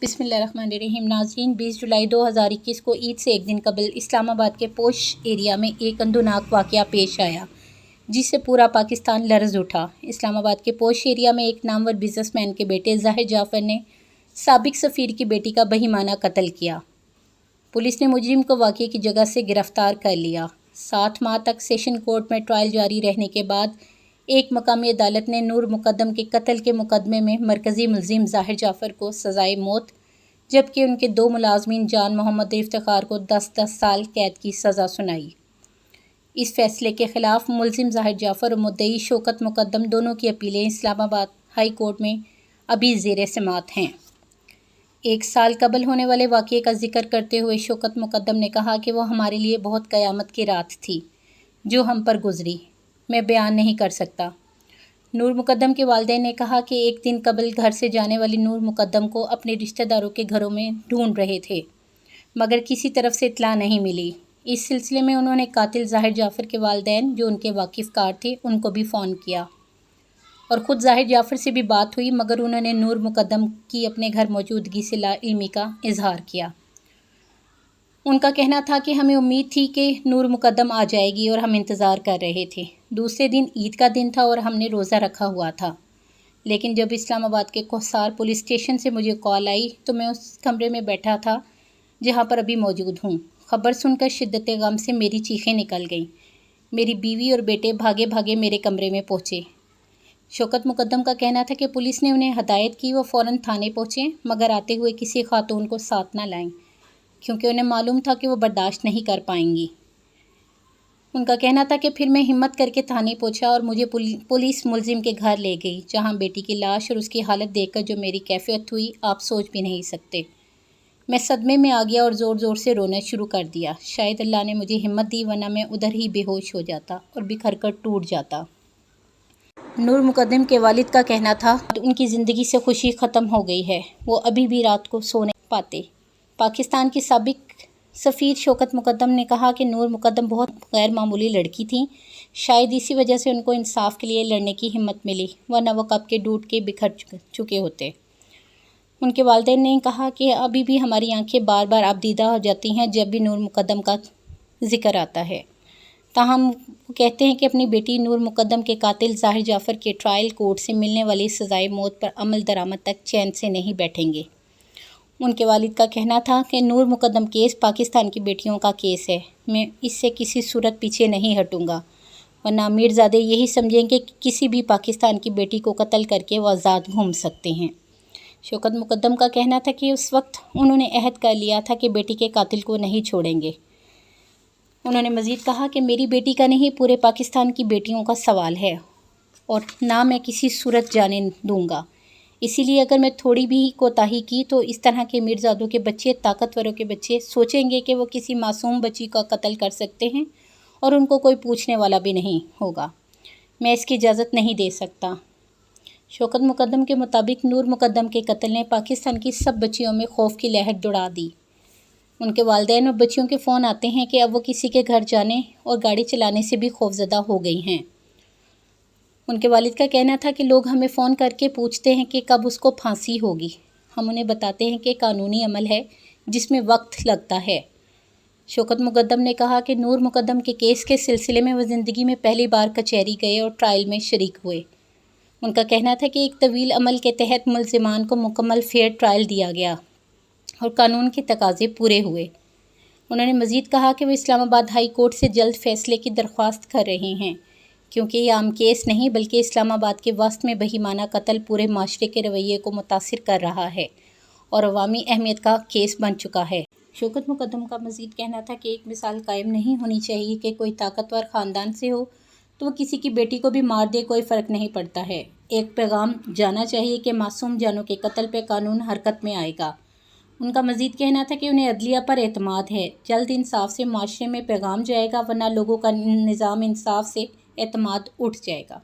بسم اللہ الرحمن الرحیم۔ ناظرین، 20 جولائی 2021 کو عید سے ایک دن قبل اسلام آباد کے پوش ایریا میں ایک اندوناک واقعہ پیش آیا جس سے پورا پاکستان لرز اٹھا۔ اسلام آباد کے پوش ایریا میں ایک نامور بزنس مین کے بیٹے ظاہر جعفر نے سابق سفیر کی بیٹی کا بہیمانہ قتل کیا۔ پولیس نے مجرم کو واقعے کی جگہ سے گرفتار کر لیا۔ 7 ماہ تک سیشن کورٹ میں ٹرائل جاری رہنے کے بعد ایک مقامی عدالت نے نور مقدم کے قتل کے مقدمے میں مرکزی ملزم ظاہر جعفر کو سزائے موت، جبکہ ان کے 2 ملازمین جان محمد اور افتخار کو 10 سال قید کی سزا سنائی۔ اس فیصلے کے خلاف ملزم ظاہر جعفر اور مدعی شوکت مقدم دونوں کی اپیلیں اسلام آباد ہائی کورٹ میں ابھی زیر سماعت ہیں۔ 1 سال قبل ہونے والے واقعے کا ذکر کرتے ہوئے شوکت مقدم نے کہا کہ وہ ہمارے لیے بہت قیامت کی رات تھی جو ہم پر گزری، میں بیان نہیں کر سکتا۔ نور مقدم کے والدین نے کہا کہ ایک دن قبل گھر سے جانے والی نور مقدم کو اپنے رشتہ داروں کے گھروں میں ڈھونڈ رہے تھے مگر کسی طرف سے اطلاع نہیں ملی۔ اس سلسلے میں انہوں نے قاتل ظاہر جعفر کے والدین جو ان کے واقف کار تھے ان کو بھی فون کیا اور خود ظاہر جعفر سے بھی بات ہوئی مگر انہوں نے نور مقدم کی اپنے گھر موجودگی سے لا علمی کا اظہار کیا۔ ان کا کہنا تھا کہ ہمیں امید تھی کہ نور مقدم آ جائے گی اور ہم انتظار کر رہے تھے۔ دوسرے دن عید کا دن تھا اور ہم نے روزہ رکھا ہوا تھا، لیکن جب اسلام آباد کے کوہسار پولیس اسٹیشن سے مجھے کال آئی تو میں اس کمرے میں بیٹھا تھا جہاں پر ابھی موجود ہوں۔ خبر سن کر شدت غم سے میری چیخیں نکل گئیں۔ میری بیوی اور بیٹے بھاگے بھاگے میرے کمرے میں پہنچے۔ شوکت مقدم کا کہنا تھا کہ پولیس نے انہیں ہدایت کی وہ فوراً تھانے پہنچیں مگر آتے ہوئے کسی خاتون کو ساتھ نہ لائیں کیونکہ انہیں معلوم تھا کہ وہ برداشت نہیں کر پائیں گی۔ ان کا کہنا تھا کہ پھر میں ہمت کر کے تھانے پہنچا اور مجھے پولیس ملزم کے گھر لے گئی جہاں بیٹی کی لاش اور اس کی حالت دیکھ کر جو میری کیفیت ہوئی آپ سوچ بھی نہیں سکتے۔ میں صدمے میں آ گیا اور زور زور سے رونا شروع کر دیا۔ شاید اللہ نے مجھے ہمت دی ورنہ میں ادھر ہی بے ہوش ہو جاتا اور بکھر کر ٹوٹ جاتا۔ نور مقدم کے والد کا کہنا تھا ان کی زندگی سے خوشی ختم ہو گئی ہے، وہ ابھی بھی رات کو سو نہیں پاتے۔ پاکستان کی سابق سفیر شوکت مقدم نے کہا کہ نور مقدم بہت غیر معمولی لڑکی تھیں، شاید اسی وجہ سے ان کو انصاف کے لیے لڑنے کی ہمت ملی ورنہ وہ کب کے ٹوٹ کے بکھر چکے ہوتے۔ ان کے والدین نے کہا کہ ابھی بھی ہماری آنکھیں بار بار آبدیدہ ہو جاتی ہیں جب بھی نور مقدم کا ذکر آتا ہے۔ تاہم وہ کہتے ہیں کہ اپنی بیٹی نور مقدم کے قاتل ظاہر جعفر کے ٹرائل کورٹ سے ملنے والی سزائے موت پر عمل درآمد تک چین سے نہیں بیٹھیں گے۔ ان کے والد کا کہنا تھا کہ نور مقدم کیس پاکستان کی بیٹیوں کا کیس ہے، میں اس سے کسی صورت پیچھے نہیں ہٹوں گا ورنہ امیرزادے یہی سمجھیں کہ کسی بھی پاکستان کی بیٹی کو قتل کر کے وہ آزاد گھوم سکتے ہیں۔ شوکت مقدم کا کہنا تھا کہ اس وقت انہوں نے عہد کر لیا تھا کہ بیٹی کے قاتل کو نہیں چھوڑیں گے۔ انہوں نے مزید کہا کہ میری بیٹی کا نہیں پورے پاکستان کی بیٹیوں کا سوال ہے اور نہ میں کسی صورت جانے دوں گا، اسی لیے اگر میں تھوڑی بھی کوتاہی کی تو اس طرح کے میرزادوں کے بچے، طاقتوروں کے بچے سوچیں گے کہ وہ کسی معصوم بچی کا قتل کر سکتے ہیں اور ان کو کوئی پوچھنے والا بھی نہیں ہوگا، میں اس کی اجازت نہیں دے سکتا۔ شوکت مقدم کے مطابق نور مقدم کے قتل نے پاکستان کی سب بچیوں میں خوف کی لہر دوڑا دی۔ ان کے والدین اور بچیوں کے فون آتے ہیں کہ اب وہ کسی کے گھر جانے اور گاڑی چلانے سے بھی خوفزدہ ہو گئی ہیں۔ ان کے والد کا کہنا تھا کہ لوگ ہمیں فون کر کے پوچھتے ہیں کہ کب اس کو پھانسی ہوگی، ہم انہیں بتاتے ہیں کہ قانونی عمل ہے جس میں وقت لگتا ہے۔ شوکت مقدم نے کہا کہ نور مقدم کے کیس کے سلسلے میں وہ زندگی میں پہلی بار کچہری گئے اور ٹرائل میں شریک ہوئے۔ ان کا کہنا تھا کہ ایک طویل عمل کے تحت ملزمان کو مکمل فیئر ٹرائل دیا گیا اور قانون کے تقاضے پورے ہوئے۔ انہوں نے مزید کہا کہ وہ اسلام آباد ہائی کورٹ سے جلد فیصلے کی درخواست کر رہے ہیں کیونکہ یہ عام کیس نہیں بلکہ اسلام آباد کے وسط میں بہیمانہ قتل پورے معاشرے کے رویے کو متاثر کر رہا ہے اور عوامی اہمیت کا کیس بن چکا ہے۔ شوکت مقدم کا مزید کہنا تھا کہ ایک مثال قائم نہیں ہونی چاہیے کہ کوئی طاقتور خاندان سے ہو تو وہ کسی کی بیٹی کو بھی مار دے، کوئی فرق نہیں پڑتا ہے۔ ایک پیغام جانا چاہیے کہ معصوم جانوں کے قتل پہ قانون حرکت میں آئے گا۔ ان کا مزید کہنا تھا کہ انہیں عدلیہ پر اعتماد ہے، جلد انصاف سے معاشرے میں پیغام جائے گا ورنہ لوگوں کا نظام انصاف سے اعتماد اٹھ جائے گا۔